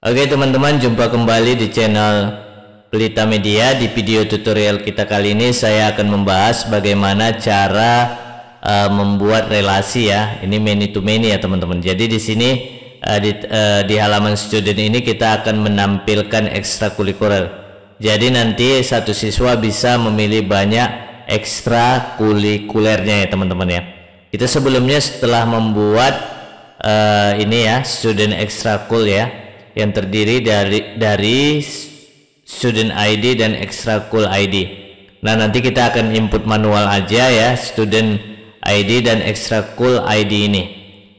Oke teman-teman, jumpa kembali di channel Pelita Media. Di video tutorial kita kali ini saya akan membahas bagaimana cara membuat relasi ya. Ini many to many ya teman-teman. Jadi di sini di halaman student ini kita akan menampilkan ekstrakurikuler. Jadi nanti satu siswa bisa memilih banyak ekstrakurikulernya ya teman-teman ya. Kita sebelumnya setelah membuat ini ya, student ekstrakul ya, yang terdiri dari student ID dan ekstrakul ID. Nah, nanti kita akan input manual aja ya, student ID dan ekstrakul ID ini.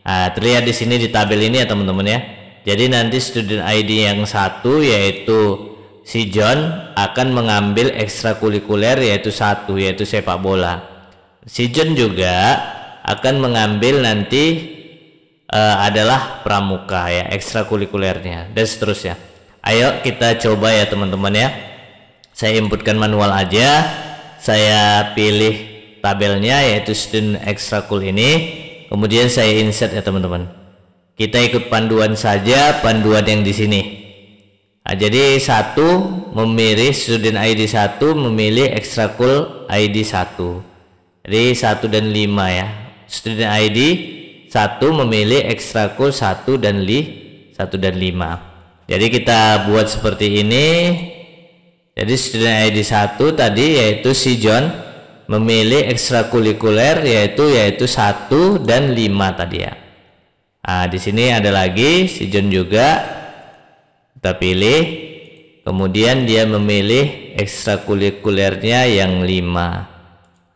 Nah, terlihat di sini di tabel ini ya teman-teman ya. Jadi nanti student ID yang satu yaitu si John akan mengambil ekstrakurikuler yaitu satu, yaitu sepak bola. Si John juga akan mengambil nanti adalah pramuka ya, ekstrakurikulernya dan seterusnya. Ayo kita coba ya teman-teman ya. Saya inputkan manual aja. Saya pilih tabelnya yaitu student ekstrakul ini. Kemudian saya insert ya teman-teman. Kita ikut panduan saja, panduan yang di sini. Nah, jadi satu memilih student ID 1 memilih ekstrakul ID 1. Jadi 1 dan 5 ya. Student ID 1 memilih ekstrakul 1 dan 5. Jadi kita buat seperti ini. Jadi student ID 1 tadi yaitu si John memilih ekstrakurikuler yaitu 1 dan 5 tadi ya. Nah, di sini ada lagi si John juga. Kita pilih. Kemudian dia memilih ekstrakurikulernya yang 5.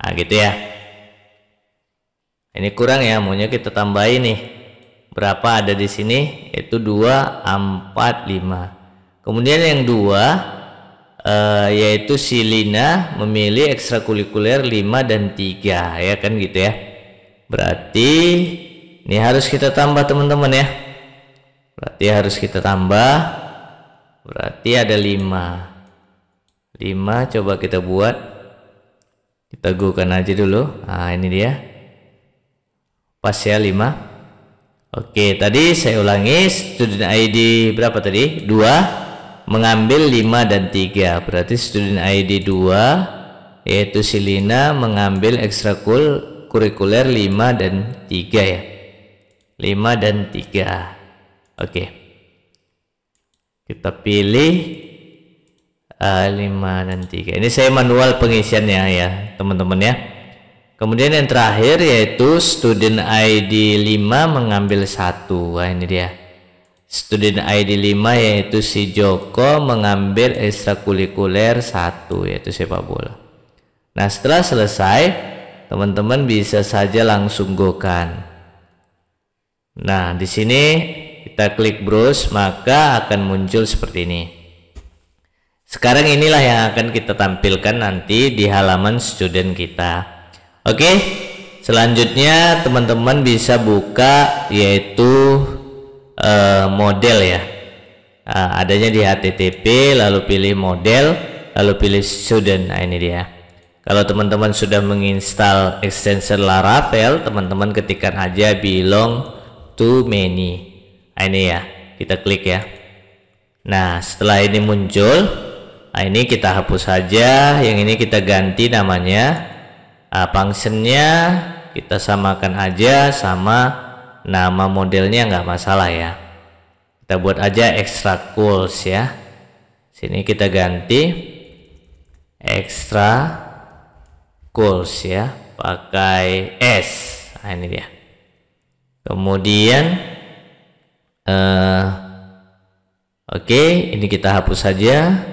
Nah, gitu ya. Ini kurang ya, maunya kita tambahin nih. Berapa ada di sini? Itu 2, 4, 5. Kemudian yang 2 yaitu si Lina memilih ekstrakurikuler 5 dan 3 ya kan gitu ya. Berarti ini harus kita tambah teman-teman ya. Berarti harus kita tambah. Berarti ada 5. 5 coba kita buat. Kita gunakan aja dulu. Nah, ini dia. Pas ya 5. Oke, tadi saya ulangi, student ID berapa tadi? 2 mengambil 5 dan 3. Berarti student ID 2 yaitu si Lina mengambil ekstrakurikuler 5 dan 3 ya. 5 dan 3. Oke. Kita pilih 5 dan 3. Ini saya manual pengisiannya ya, teman-teman ya. Kemudian yang terakhir yaitu student ID 5 mengambil 1. Wah, ini dia. Student ID 5 yaitu si Joko mengambil ekstrakurikuler 1 yaitu sepak bola. Nah, setelah selesai, teman-teman bisa saja langsung go-kan. Nah, di sini kita klik browse maka akan muncul seperti ini. Sekarang inilah yang akan kita tampilkan nanti di halaman student kita. Oke, selanjutnya teman-teman bisa buka yaitu model ya. Adanya di HTTP, lalu pilih model, lalu pilih student. Nah, ini dia. Kalau teman-teman sudah menginstal extension Laravel, teman-teman ketikkan aja belong to many. Nah, ini ya, kita klik ya. Nah, setelah ini muncul, nah ini kita hapus saja, yang ini kita ganti namanya. Functionnya kita samakan aja sama nama modelnya, nggak masalah ya. Kita buat aja ekstrakuls ya. Sini kita ganti ekstrakuls ya, pakai S. Nah, ini dia. Kemudian oke, ini kita hapus saja.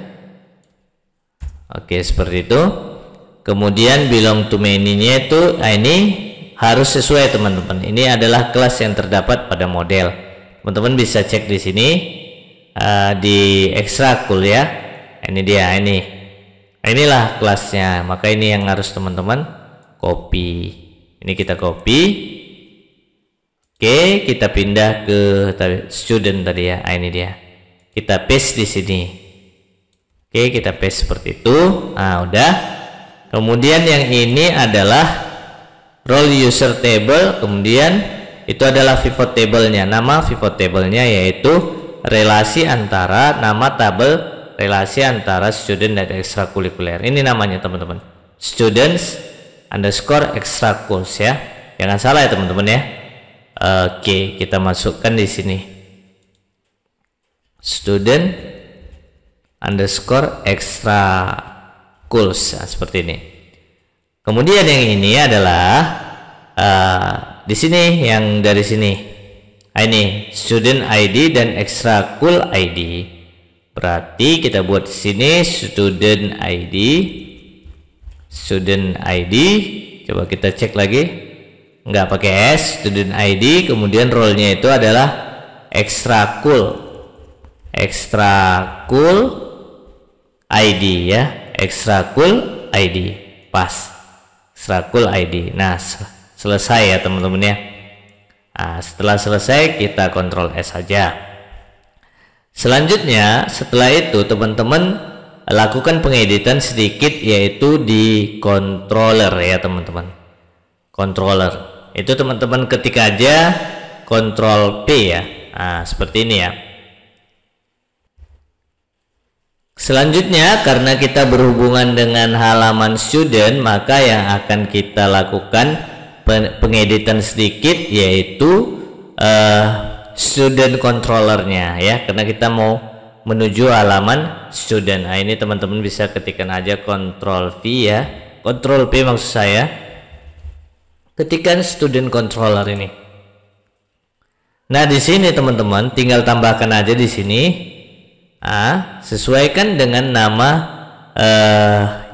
Oke, seperti itu. Kemudian belong to many-nya itu, nah ini harus sesuai teman-teman. Ini adalah kelas yang terdapat pada model. Teman-teman bisa cek di sini di ekstrakul ya. Ini dia, ini. Inilah kelasnya. Maka ini yang harus teman-teman copy. Ini kita copy. Oke, kita pindah ke student tadi ya. Ini dia. Kita paste di sini. Oke, kita paste seperti itu. Nah, udah. Kemudian yang ini adalah role user table. Kemudian itu adalah pivot table-nya. Nama pivot table-nya yaitu relasi antara nama tabel relasi antara student dan ekstrakurikuler. Ini namanya teman-teman, students underscore extrakuls ya. Jangan salah ya teman-teman ya. Oke, kita masukkan di sini student underscore extrakuls, nah, seperti ini. Kemudian yang ini adalah di sini, yang dari sini, ini student ID dan extrakul ID. Berarti kita buat di sini student ID. Coba kita cek lagi, nggak pakai S, student ID. Kemudian role-nya itu adalah extrakul ID ya, extrakul ID, pas extrakul ID. Nah, selesai ya teman-teman ya. Nah, setelah selesai kita kontrol S saja. Selanjutnya setelah itu teman-teman lakukan pengeditan sedikit, yaitu di controller ya teman-teman. Controller itu teman-teman ketik aja Ctrl P ya. Nah, seperti ini ya. Selanjutnya, karena kita berhubungan dengan halaman student, maka yang akan kita lakukan pengeditan sedikit, yaitu student controllernya ya, karena kita mau menuju halaman student. Nah, ini teman-teman bisa ketikkan aja Ctrl V ya, Ctrl P maksud saya, ketikkan student controller ini. Nah, di sini teman-teman tinggal tambahkan aja di sini, sesuaikan dengan nama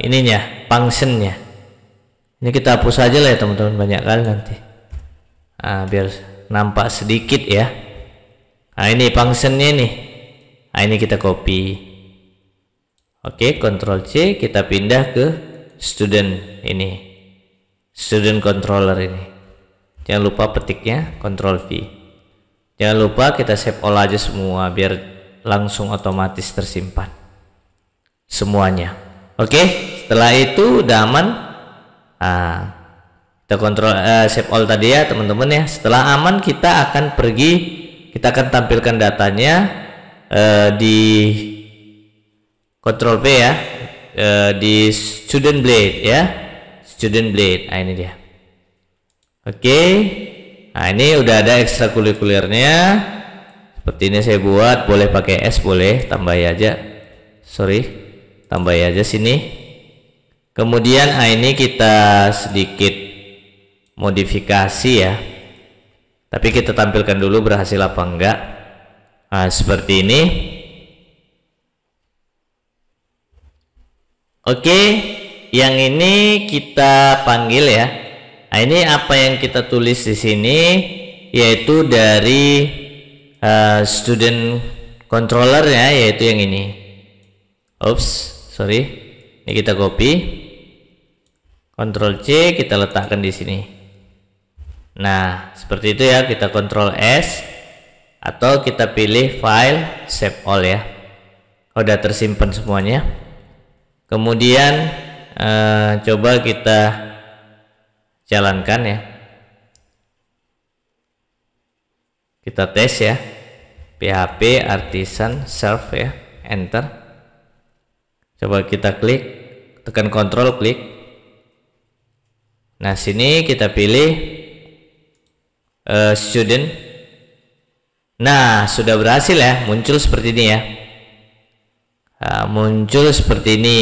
ininya, functionnya. Ini kita hapus aja lah ya teman-teman, banyak kali nanti. Biar nampak sedikit ya. Nah, ini functionnya nih. Nah, ini kita copy. Oke, Ctrl C, kita pindah ke student ini, student controller ini. Jangan lupa petiknya Ctrl V. Jangan lupa kita save all aja semua biar langsung otomatis tersimpan semuanya. Oke, setelah itu udah aman. Kita kontrol save all tadi ya teman-teman ya. Setelah aman, kita akan pergi, kita akan tampilkan datanya di Ctrl V ya, di student blade ya, student blade. Nah, ini dia. Oke, nah ini udah ada ekstrakurikulernya. Seperti ini saya buat, boleh pakai S, boleh tambahin aja, tambahin aja sini. Kemudian ini kita sedikit modifikasi ya, tapi kita tampilkan dulu berhasil apa enggak. Nah, seperti ini. Oke, yang ini kita panggil ya. Nah, ini apa yang kita tulis di sini, yaitu dari student controller ya, yaitu yang ini. Ini kita copy, Ctrl C, kita letakkan di sini. Nah, seperti itu ya. Kita Ctrl S atau kita pilih file, save all ya. Udah tersimpan semuanya. Kemudian coba kita jalankan ya. Kita tes ya, PHP artisan serve ya, enter. Coba kita klik, tekan Ctrl, klik. Nah, sini kita pilih student. Nah, sudah berhasil ya, muncul seperti ini ya. Muncul seperti ini.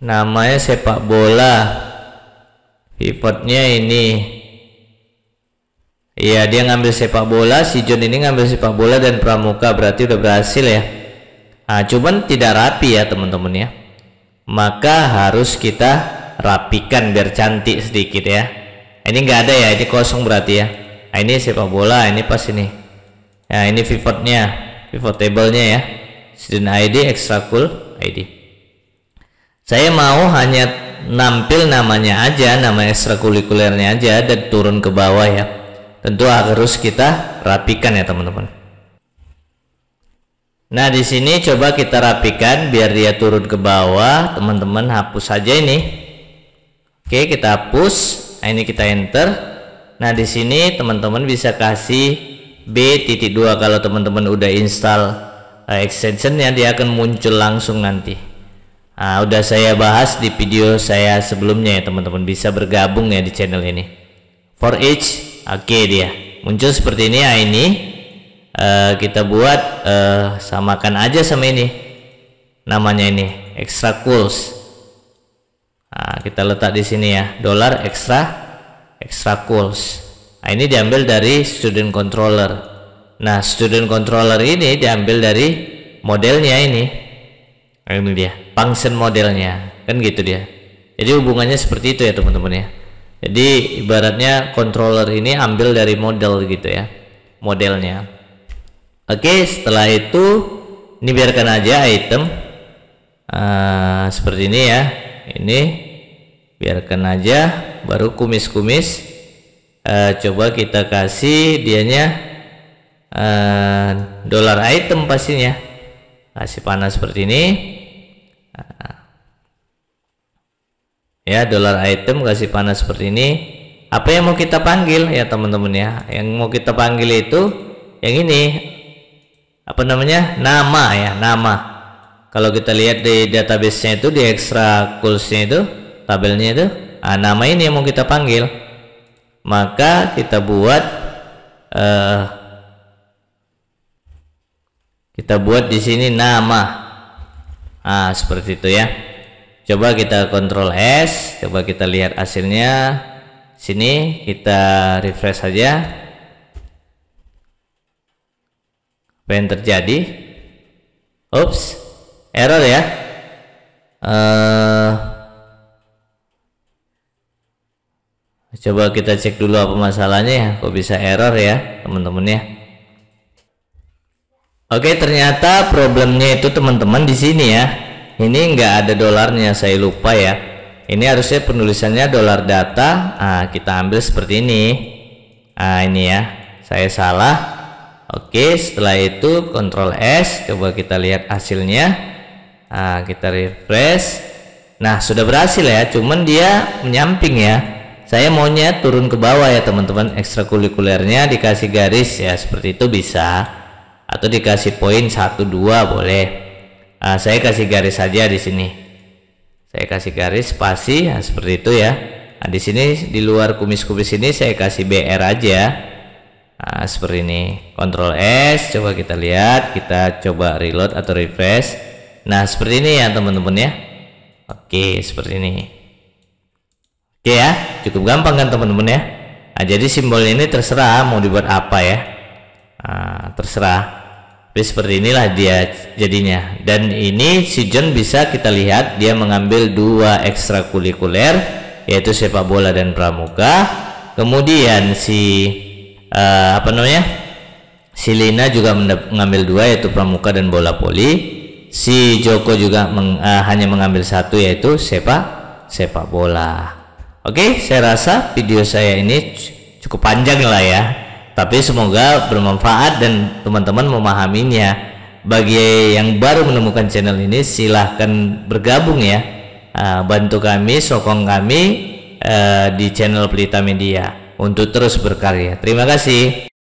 Namanya sepak bola, pivotnya ini. Iya, dia ngambil sepak bola, si John ini ngambil sepak bola dan pramuka, berarti udah berhasil ya. Cuman tidak rapi ya teman-teman ya, maka harus kita rapikan biar cantik sedikit ya. Ini enggak ada ya, ini kosong berarti ya. Ini sepak bola, ini pas ini. Nah, ini pivotnya, pivot table-nya ya, student ID, extrakul ID. Saya mau hanya nampil namanya aja, nama ekstrakurikulernya aja, dan turun ke bawah ya. Tentu harus kita rapikan ya teman-teman. Nah, di sini coba kita rapikan biar dia turun ke bawah. Teman-teman hapus saja ini. Oke, kita hapus. Nah, ini kita enter. Nah, di sini teman-teman bisa kasih B.2 kalau teman-teman udah install extensionnya, dia akan muncul langsung nanti. Nah, udah saya bahas di video saya sebelumnya ya teman-teman, bisa bergabung ya di channel ini. For each, oke, dia muncul seperti ini. Nah, ini kita buat samakan aja sama ini, namanya ini extra cools. Nah, kita letak di sini ya, $ extra cools. Nah, ini diambil dari student controller. Nah, student controller ini diambil dari modelnya ini. Nah, ini dia function modelnya, kan gitu dia. Jadi hubungannya seperti itu ya teman-teman ya. Jadi ibaratnya controller ini ambil dari model gitu ya, modelnya. Oke, setelah itu ini biarkan aja item seperti ini ya. Ini biarkan aja, baru kumis-kumis. Coba kita kasih dianya $item pastinya, kasih panah seperti ini ya, $item kasih panah seperti ini. Apa yang mau kita panggil ya teman-teman ya, yang mau kita panggil itu yang ini, apa namanya, nama ya, nama. Kalau kita lihat di database-nya itu, di extra cools-nya itu, tabelnya itu, nama ini yang mau kita panggil. Maka kita buat di sini nama. Seperti itu ya. Coba kita Ctrl S, coba kita lihat hasilnya. Sini kita refresh saja. Apa yang terjadi? Ups, error ya. Coba kita cek dulu apa masalahnya ya, kok bisa error ya teman-teman ya. Oke, ternyata problemnya itu teman-teman di sini ya. Ini enggak ada dolarnya, saya lupa ya. Ini harusnya penulisannya $data. Kita ambil seperti ini. Ini ya, saya salah. Oke, setelah itu Ctrl S, coba kita lihat hasilnya. Kita refresh. Nah, sudah berhasil ya, cuman dia menyamping ya. Saya maunya turun ke bawah ya teman-teman, ekstrakurikulernya dikasih garis ya, seperti itu bisa, atau dikasih poin 1, 2 boleh. Saya kasih garis saja di sini. Saya kasih garis spasi ya, seperti itu ya. Di sini di luar kumis-kumis ini saya kasih BR aja. Seperti ini. Ctrl S, coba kita lihat, kita coba reload atau refresh. Nah, seperti ini ya teman-teman ya. Oke, seperti ini. Oke ya, cukup gampang kan teman-teman ya. Jadi simbol ini terserah mau dibuat apa ya, terserah. Tapi seperti inilah dia jadinya. Dan ini si John bisa kita lihat dia mengambil 2 ekstrakurikuler, yaitu sepak bola dan pramuka. Kemudian si si Lina juga mengambil 2, yaitu pramuka dan bola voli. Si Joko juga hanya mengambil 1, yaitu sepak bola. Oke, saya rasa video saya ini cukup panjang lah ya, tapi semoga bermanfaat dan teman-teman memahaminya. Bagi yang baru menemukan channel ini, silahkan bergabung ya, bantu kami, sokong kami di channel Pelita Media untuk terus berkarya. Terima kasih.